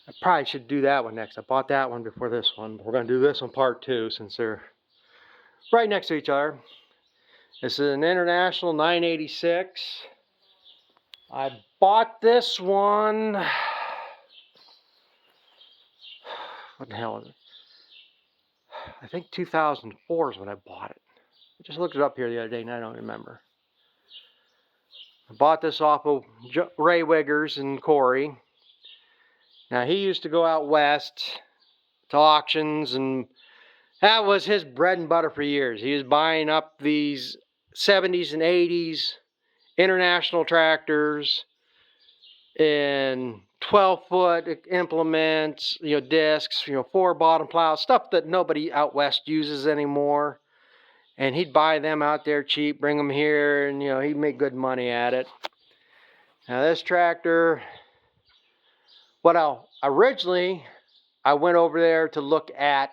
I probably should do that one next. I bought that one before this one. We're going to do this one part 2 since they're right next to each other. This is an International 986. I bought this one. What the hell is it? I think 2004 is when I bought it. I just looked it up here the other day and I don't remember. I bought this off of Ray Wiggers in Corey. Now he used to go out west to auctions, and that was his bread and butter for years. He was buying up these 70s and 80s international tractors and 12-foot implements, discs, 4-bottom plows, stuff that nobody out west uses anymore. And he'd buy them out there cheap, bring them here, and he'd make good money at it. Now this tractor, originally I went over there to look at,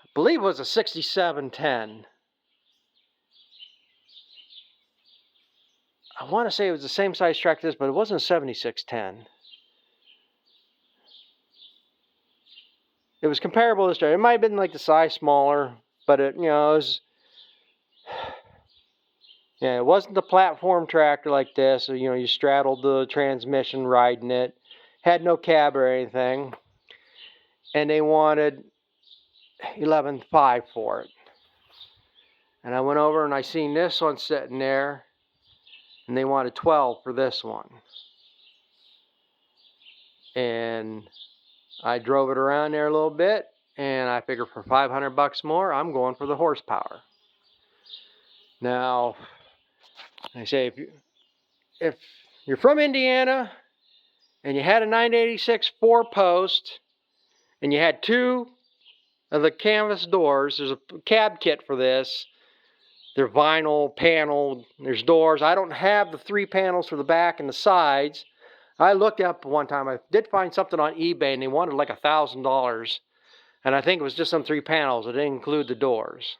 I believe it was a 6710. I want to say it was the same size tractor as this, but it wasn't a 7610. It was comparable to this tractor. It might have been like the size smaller, but it was, it wasn't the platform tractor like this. So, you straddled the transmission riding it. Had no cab or anything. And they wanted $11,500 for it. And I went over and I seen this one sitting there, and they wanted $12,000 for this one. And I drove it around there a little bit, and I figured for $500 more, I'm going for the horsepower. Now, I say if you're from Indiana and you had a 986 4-post and you had 2 of the canvas doors, there's a cab kit for this. They're vinyl paneled, there's doors. I don't have the 3 panels for the back and the sides. I looked up one time, I did find something on eBay, and they wanted like $1,000. And I think it was just some 3 panels. It didn't include the doors.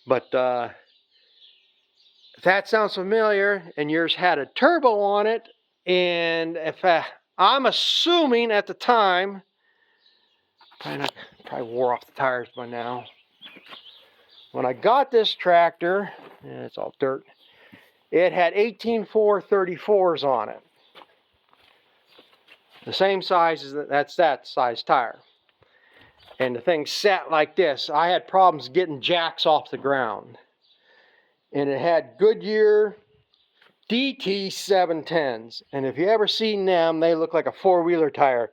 But if that sounds familiar and yours had a turbo on it, and if I'm assuming at the time, probably wore off the tires by now. When I got this tractor, it's all dirt, it had 18.434s on it. The same size as that size tire. And the thing sat like this. I had problems getting jacks off the ground. And it had Goodyear DT 710s. And if you ever seen them, they look like a 4-wheeler tire.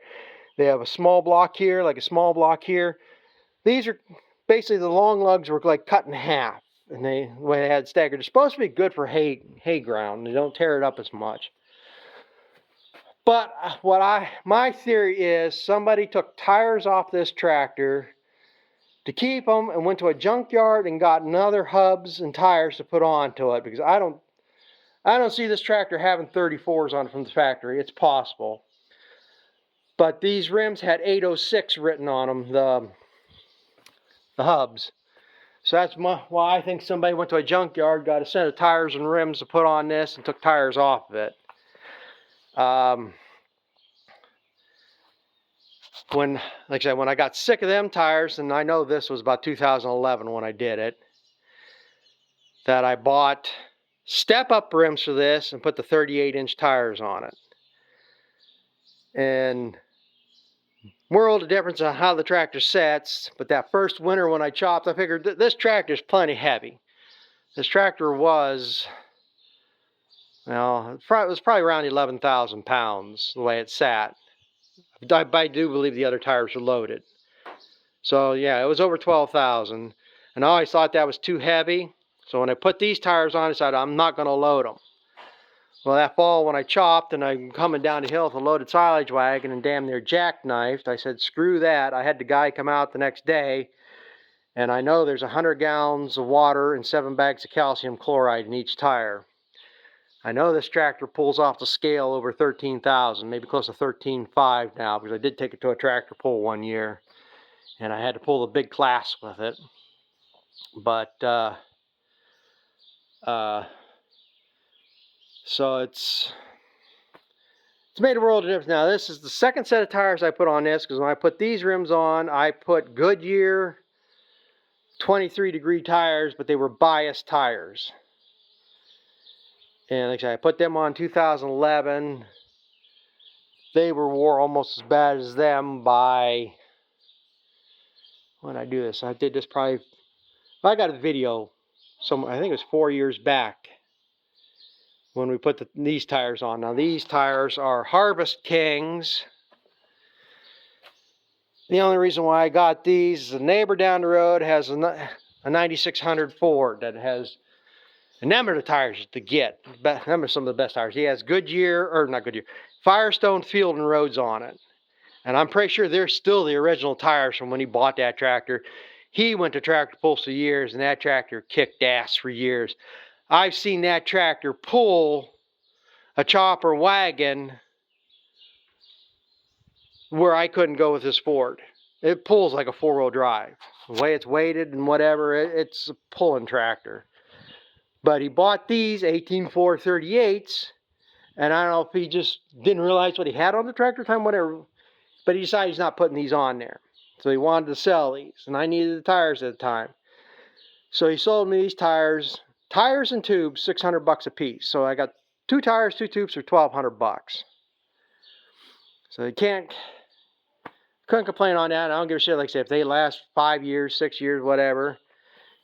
They have a small block here, like a small block here. These are basically, the long lugs were like cut in half. And the way they had staggered. They're supposed to be good for hay ground. They don't tear it up as much. But my theory is somebody took tires off this tractor to keep them and went to a junkyard and got another hubs and tires to put onto it, because I don't see this tractor having 34s on it from the factory. It's possible. But these rims had 806 written on them, the hubs. So that's why I think somebody went to a junkyard, got a set of tires and rims to put on this, and took tires off of it. Like I said, when I got sick of them tires, and I know this was about 2011 when I did it, that I bought step-up rims for this and put the 38-inch tires on it. And world of difference on how the tractor sets, but that first winter when I chopped, I figured this tractor's plenty heavy. This tractor was, well, it was probably around 11,000 pounds the way it sat. I do believe the other tires were loaded. So yeah, it was over 12,000. And I always thought that was too heavy. So when I put these tires on, I decided I'm not going to load them. Well, that fall when I chopped and I'm coming down the hill with a loaded silage wagon and damn near jackknifed, I said, screw that. I had the guy come out the next day, and I know there's 100 gallons of water and 7 bags of calcium chloride in each tire. I know this tractor pulls off the scale over 13,000, maybe close to 13.5 now, because I did take it to a tractor pull one year, and I had to pull the big class with it. But so it's It's made a world of difference. Now, this is the second set of tires I put on this, because when I put these rims on, I put Goodyear 23-degree tires, but they were bias tires. And like I said, I put them on 2011. They wore almost as bad as them by, when did I do this? I did this probably, I got a video, I think it was 4 years back, when we put these tires on. Now these tires are Harvest Kings. The only reason why I got these is a neighbor down the road has a 9600 Ford that has, and them are the tires to get. Them are some of the best tires. He has Goodyear, or not Goodyear, Firestone Field and Roads on it. And I'm pretty sure they're still the original tires from when he bought that tractor. He went to Tractor Pull for years, and that tractor kicked ass for years. I've seen that tractor pull a chopper wagon where I couldn't go with this Ford. It pulls like a four-wheel drive. The way it's weighted and whatever, it's a pulling tractor. But he bought these 18.438s, and I don't know if he just didn't realize what he had on the tractor time, whatever, but he decided he's not putting these on there. So he wanted to sell these, and I needed the tires at the time. So he sold me these tires and tubes, $600 a piece. So I got 2 tires, 2 tubes for $1,200. So you couldn't complain on that. I don't give a shit. Like I said, if they last 5 years, 6 years, whatever.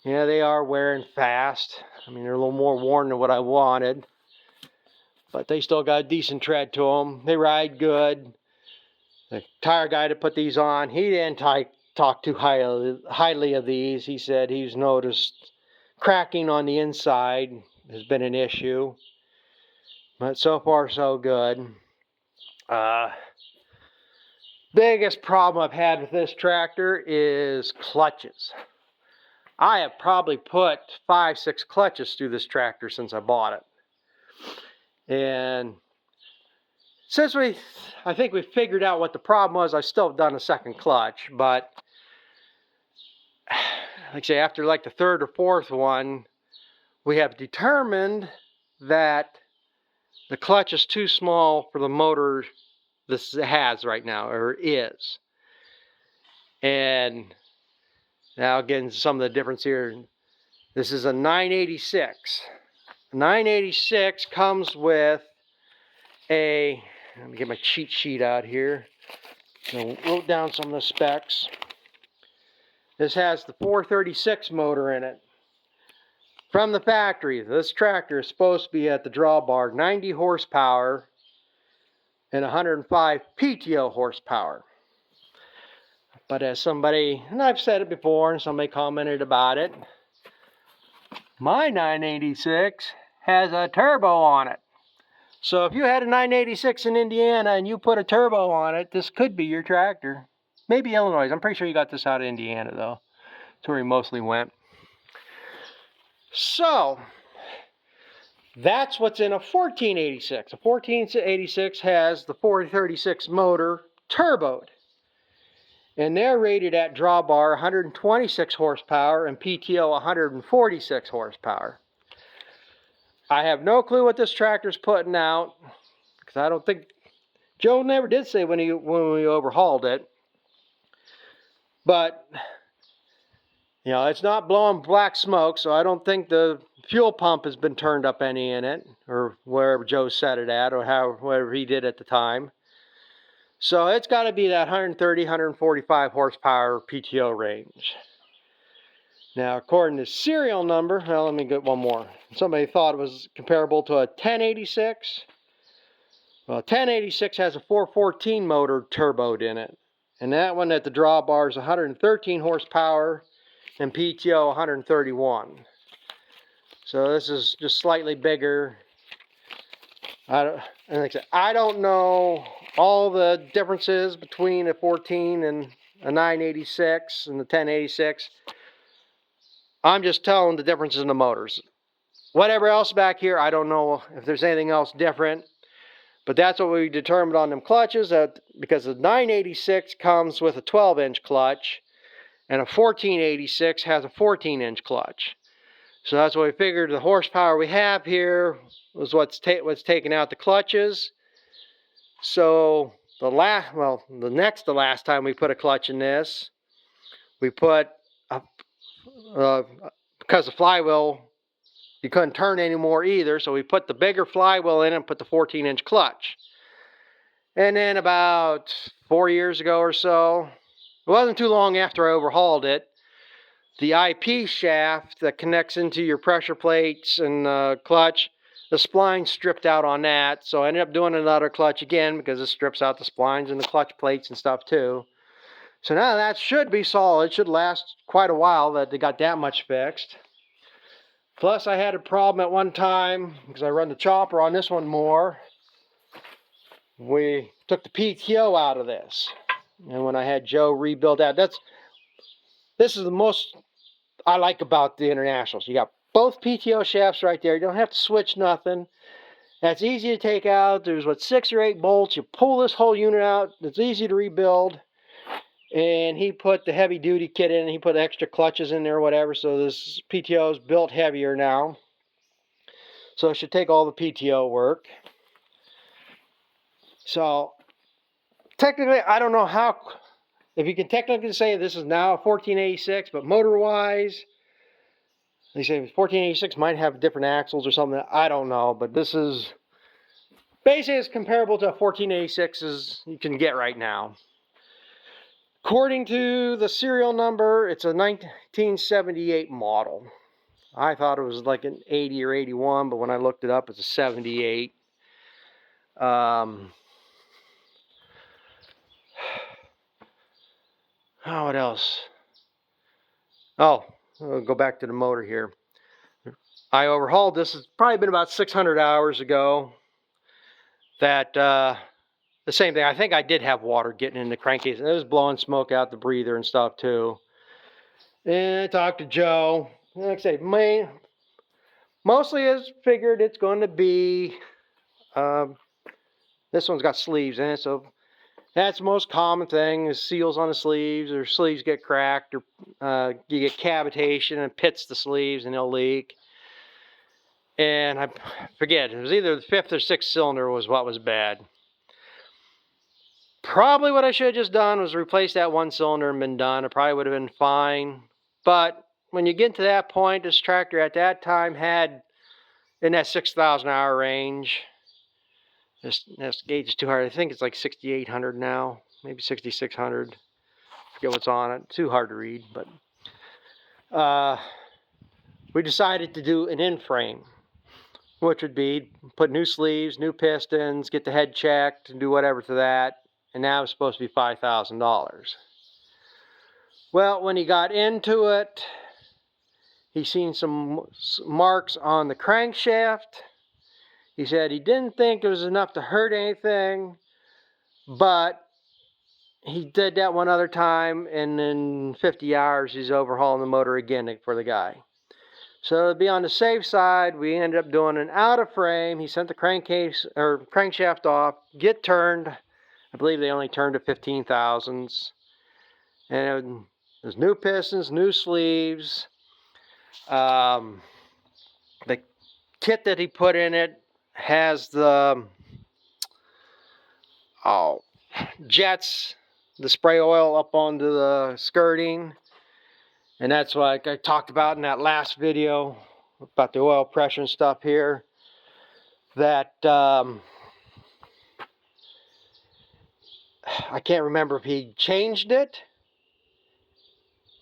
Yeah, they are wearing fast. I mean, they're a little more worn than what I wanted. But they still got a decent tread to them. They ride good. The tire guy that put these on, he didn't talk too highly of these. He said he's noticed cracking on the inside has been an issue. But so far, so good. Biggest problem I've had with this tractor is clutches. I have probably put 5-6 clutches through this tractor since I bought it. And since I think we figured out what the problem was, I still have done a second clutch. But like I say, after like the third or fourth one, we have determined that the clutch is too small for the motor this has right now, or is. And now again, some of the difference here. This is a 986. 986 comes with a, let me get my cheat sheet out here. I wrote down some of the specs. This has the 436 motor in it. From the factory, this tractor is supposed to be at the drawbar 90 horsepower and 105 PTO horsepower. But as somebody, and I've said it before, and somebody commented about it, my 986 has a turbo on it. So if you had a 986 in Indiana and you put a turbo on it, this could be your tractor. Maybe Illinois. I'm pretty sure you got this out of Indiana, though. That's where he mostly went. So that's what's in a 1486. A 1486 has the 436 motor turboed. And they're rated at drawbar 126 horsepower and PTO 146 horsepower. I have no clue what this tractor's putting out, because I don't think, Joe never did say when we overhauled it. But, you know, it's not blowing black smoke, so I don't think the fuel pump has been turned up any in it, or wherever Joe set it at, or whatever he did at the time. So it's got to be that 130, 145 horsepower PTO range. Now, according to serial number, well, let me get one more. Somebody thought it was comparable to a 1086. Well, a 1086 has a 414 motor turboed in it. And that one at the drawbar is 113 horsepower and PTO 131. So this is just slightly bigger. And like I said, I don't know all the differences between a 14 and a 986 and the 1086. I'm just telling the differences in the motors. Whatever else back here, I don't know if there's anything else different. But that's what we determined on them clutches, because the 986 comes with a 12-inch clutch, and a 1486 has a 14-inch clutch. So that's what we figured the horsepower we have here was what's taking out the clutches. So the next to last time we put a clutch in this, we put because the flywheel, you couldn't turn anymore either, so we put the bigger flywheel in and put the 14-inch clutch. And then about 4 years ago or so, it wasn't too long after I overhauled it, the IP shaft that connects into your pressure plates and clutch, the spline stripped out on that, so I ended up doing another clutch again because it strips out the splines and the clutch plates and stuff too. So now that should be solid, should last quite a while that they got that much fixed. Plus I had a problem at one time because I run the chopper on this one more. We took the PTO out of this, and when I had Joe rebuild that, this is the most I like about the Internationals. You got both PTO shafts right there. You don't have to switch nothing. That's easy to take out. There's 6 or 8 bolts. You pull this whole unit out. It's easy to rebuild. And he put the heavy duty kit in. He put extra clutches in there or whatever. So this PTO is built heavier now. So it should take all the PTO work. So technically, I don't know how, if you can technically say this is now a 1486, but motor-wise, they say 1486 might have different axles or something. I don't know, but this is basically as comparable to a 1486 as you can get right now. According to the serial number, it's a 1978 model. I thought it was like an 80 or 81, but when I looked it up, it's a 78. What else? Oh, I'll go back to the motor here. I overhauled this. It's probably been about 600 hours ago. That the same thing. I think I did have water getting in the crankcase, and it was blowing smoke out the breather and stuff too. And I talked to Joe. Like I say, mostly as figured it's going to be. This one's got sleeves in it, so that's the most common thing is seals on the sleeves, or sleeves get cracked, or you get cavitation and pits the sleeves and they'll leak. And I forget, it was either the 5th or 6th cylinder was what was bad. Probably what I should have just done was replace that one cylinder and been done. It probably would have been fine. But when you get to that point, this tractor at that time had in that 6,000 hour range. This gauge is too hard. I think it's like 6,800 now, maybe 6,600. Forget what's on it. Too hard to read. But we decided to do an in-frame, which would be put new sleeves, new pistons, get the head checked, and do whatever to that. And now it's supposed to be $5,000. Well, when he got into it, he seen some marks on the crankshaft. He said he didn't think it was enough to hurt anything, but he did that one other time, and in 50 hours he's overhauling the motor again for the guy. So to be on the safe side, we ended up doing an out of frame. He sent the crankcase or crankshaft off, get turned. I believe they only turned to 15 thousandths. And there's new pistons, new sleeves. The kit that he put in it has the jets, the spray oil up onto the skirting. And that's like I talked about in that last video about the oil pressure and stuff here. That I can't remember if he changed it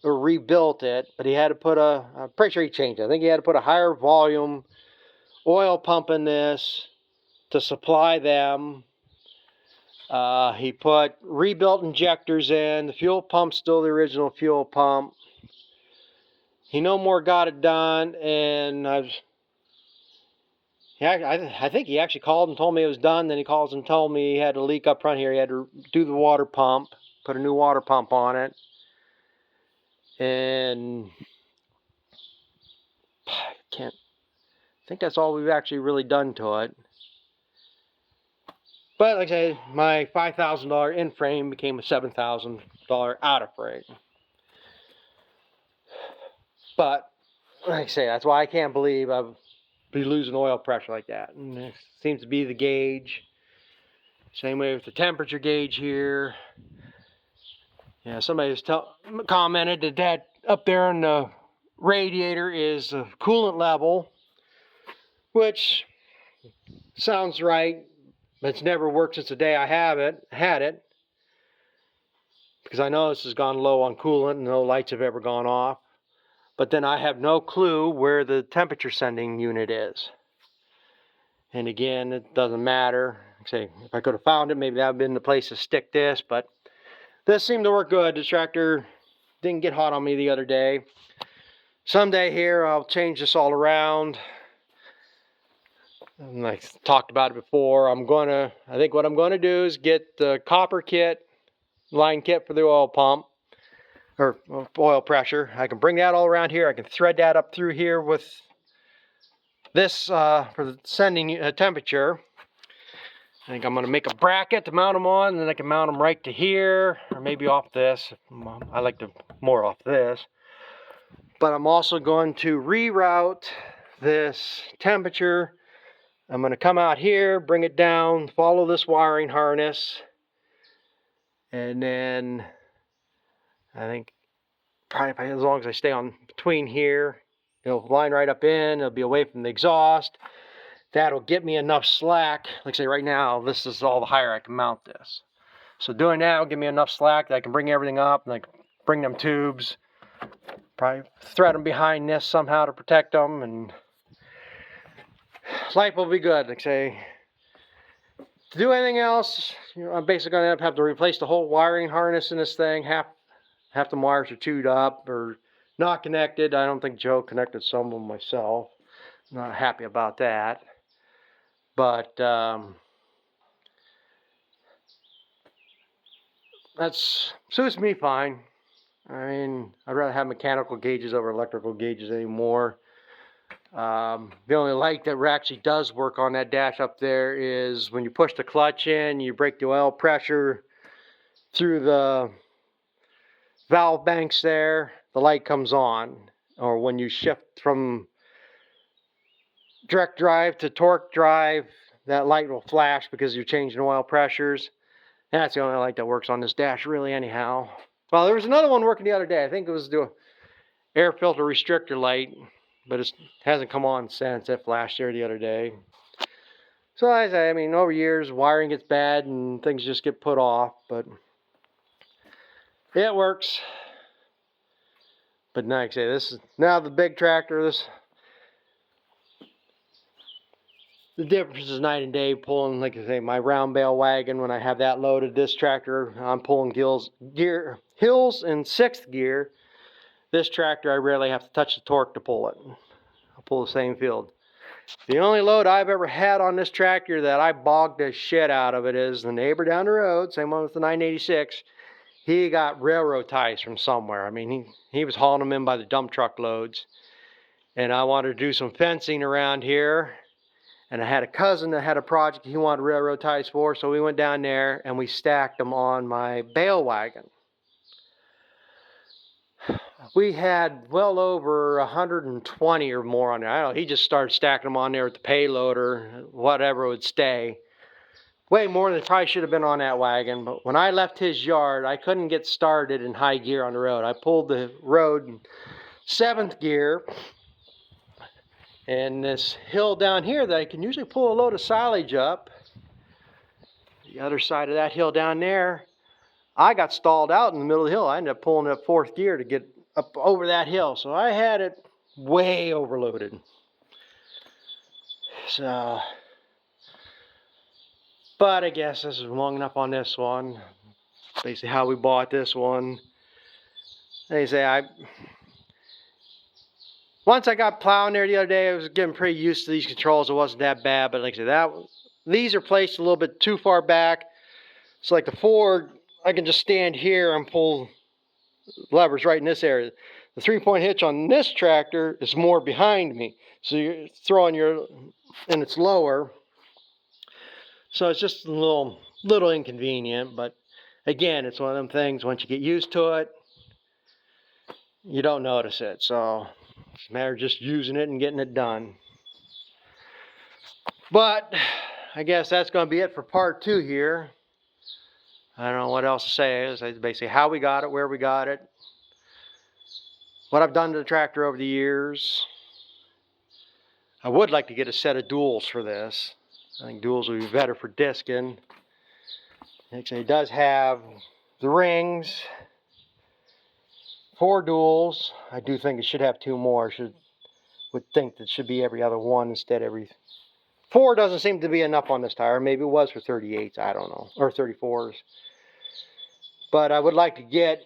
or rebuilt it, but he had to put I'm pretty sure he changed it. I think he had to put a higher volume oil pump in this to supply them. He put rebuilt injectors in. The fuel pump's still the original fuel pump. He no more got it done, and I think he actually called and told me it was done. Then he calls and told me he had a leak up front here. He had to do the water pump, put a new water pump on it. And I think that's all we've actually really done to it. But like I said, my $5,000 in frame became a $7,000 out of frame. But like I say, that's why I can't believe I've be losing oil pressure like that. And it seems to be the gauge. Same way with the temperature gauge here. Yeah, somebody commented that up there in the radiator is the coolant level, which sounds right, but it's never worked since the day I had it, because I know this has gone low on coolant and no lights have ever gone off. But then I have no clue where the temperature sending unit is. And again, it doesn't matter. Say, if I could have found it, maybe that would have been the place to stick this, but this seemed to work good. This tractor didn't get hot on me the other day. Someday here, I'll change this all around. And I talked about it before. I think what I'm going to do is get the copper kit, line kit for the oil pump, or oil pressure. I can bring that all around here. I can thread that up through here with this for the sending temperature. I think I'm going to make a bracket to mount them on, and then I can mount them right to here, or maybe off this. I like to more off this. But I'm also going to reroute this temperature. I'm going to come out here, bring it down, follow this wiring harness, and then I think probably as long as I stay on between here, it'll line right up in, it'll be away from the exhaust. That'll get me enough slack. Like I say, right now, this is all the higher I can mount this. So doing that will give me enough slack that I can bring everything up, and I can bring them tubes, probably thread them behind this somehow to protect them, and life will be good. Like I say, to do anything else, I'm basically going to have to replace the whole wiring harness in this thing. Half the wires are chewed up or not connected. I don't think Joe connected some of them myself. Not happy about that. But that suits me fine. I mean, I'd rather have mechanical gauges over electrical gauges anymore. The only light that actually does work on that dash up there is when you push the clutch in, you break the oil pressure through the valve banks there, the light comes on. Or when you shift from direct drive to torque drive, that light will flash because you're changing oil pressures. That's the only light that works on this dash really anyhow. Well, there was another one working the other day. I think it was the air filter restrictor light, but it hasn't come on since. It flashed there the other day. So I mean, over years, wiring gets bad and things just get put off, but it works. But like I say, this is now the big tractor. The difference is night and day pulling, like I say, my round bale wagon. When I have that loaded, this tractor, I'm pulling hills in 6th gear. This tractor, I rarely have to touch the torque to pull it. I'll pull the same field. The only load I've ever had on this tractor that I bogged the shit out of it is the neighbor down the road, same one with the 986. He got railroad ties from somewhere. I mean, he was hauling them in by the dump truck loads. And I wanted to do some fencing around here. And I had a cousin that had a project he wanted railroad ties for, so we went down there and we stacked them on my bale wagon. We had well over 120 or more on there. I don't know, he just started stacking them on there with the payload or whatever would stay. Way more than probably should have been on that wagon, but when I left his yard, I couldn't get started in high gear on the road. I pulled the road in 7th gear. And this hill down here that I can usually pull a load of silage up, the other side of that hill down there, I got stalled out in the middle of the hill. I ended up pulling up 4th gear to get up over that hill. So I had it way overloaded. So, but I guess this is long enough on this one. Basically how we bought this one. They say once I got plowing there the other day, I was getting pretty used to these controls. It wasn't that bad, but like I said, these are placed a little bit too far back. So like the Ford, I can just stand here and pull levers right in this area. The 3-point hitch on this tractor is more behind me. So you're throwing and it's lower. So it's just a little inconvenient, but again, it's one of them things, once you get used to it, you don't notice it. So it's a matter of just using it and getting it done. But I guess that's going to be it for part 2 here. I don't know what else to say. It's basically how we got it, where we got it, what I've done to the tractor over the years. I would like to get a set of duals for this. I think duals would be better for discing. Actually, it does have the rings, 4 duals. I do think it should have 2 more. Would think that it should be every other one instead every 4. Doesn't seem to be enough on this tire. Maybe it was for 38s, I don't know, or 34s. But I would like to get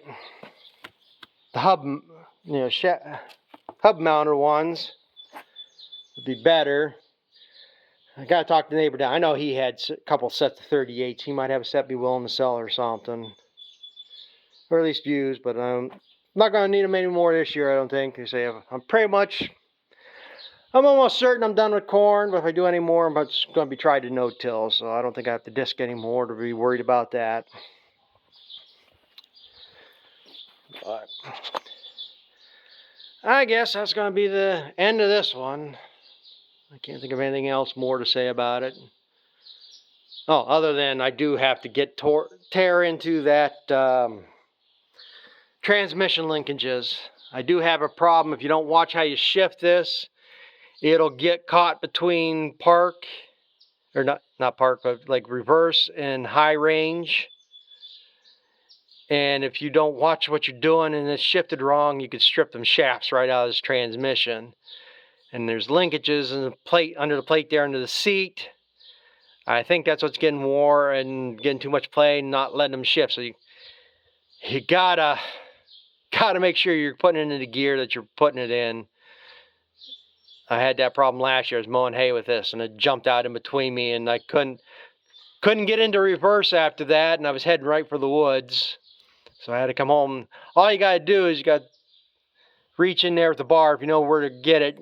the hub, hub mounted ones. Would be better. I gotta talk to the neighbor down. I know he had a couple sets of 38s. He might have a set be willing to sell or something, or at least use. But I'm not gonna need them anymore this year, I don't think. They say I'm almost certain I'm done with corn. But if I do any more, I'm just gonna be trying to no-till. So I don't think I have to disc anymore to be worried about that. But I guess that's gonna be the end of this one. I can't think of anything else more to say about it. Oh, other than I do have to tear into that transmission linkages. I do have a problem. If you don't watch how you shift this, it'll get caught between park, or not park, but like reverse and high range. And if you don't watch what you're doing and it's shifted wrong, you could strip them shafts right out of this transmission. And there's linkages in the plate, under the plate there, under the seat. I think that's what's getting wore and getting too much play and not letting them shift. So you gotta make sure you're putting it in the gear that you're putting it in. I had that problem last year. I was mowing hay with this and it jumped out in between me and I couldn't get into reverse after that, and I was heading right for the woods. So I had to come home. All you gotta do is you gotta reach in there with the bar if you know where to get it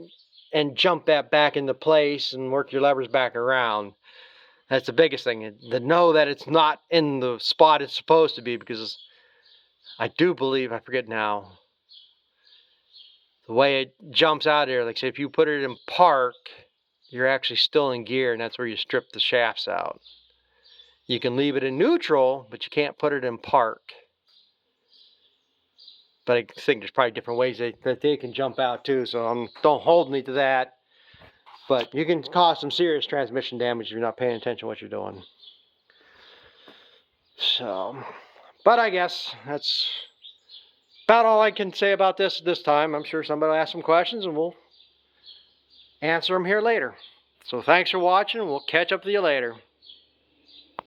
and jump that back into place and work your levers back around. That's the biggest thing, to know that it's not in the spot it's supposed to be, because I do believe, I forget now, the way it jumps out here, like say if you put it in park, you're actually still in gear, and that's where you strip the shafts out. You can leave it in neutral, but you can't put it in park. But I think there's probably different ways that they can jump out too, so don't hold me to that. But you can cause some serious transmission damage if you're not paying attention to what you're doing. So, but I guess that's about all I can say about this time. I'm sure somebody will ask some questions and we'll answer them here later. So thanks for watching, and we'll catch up with you later.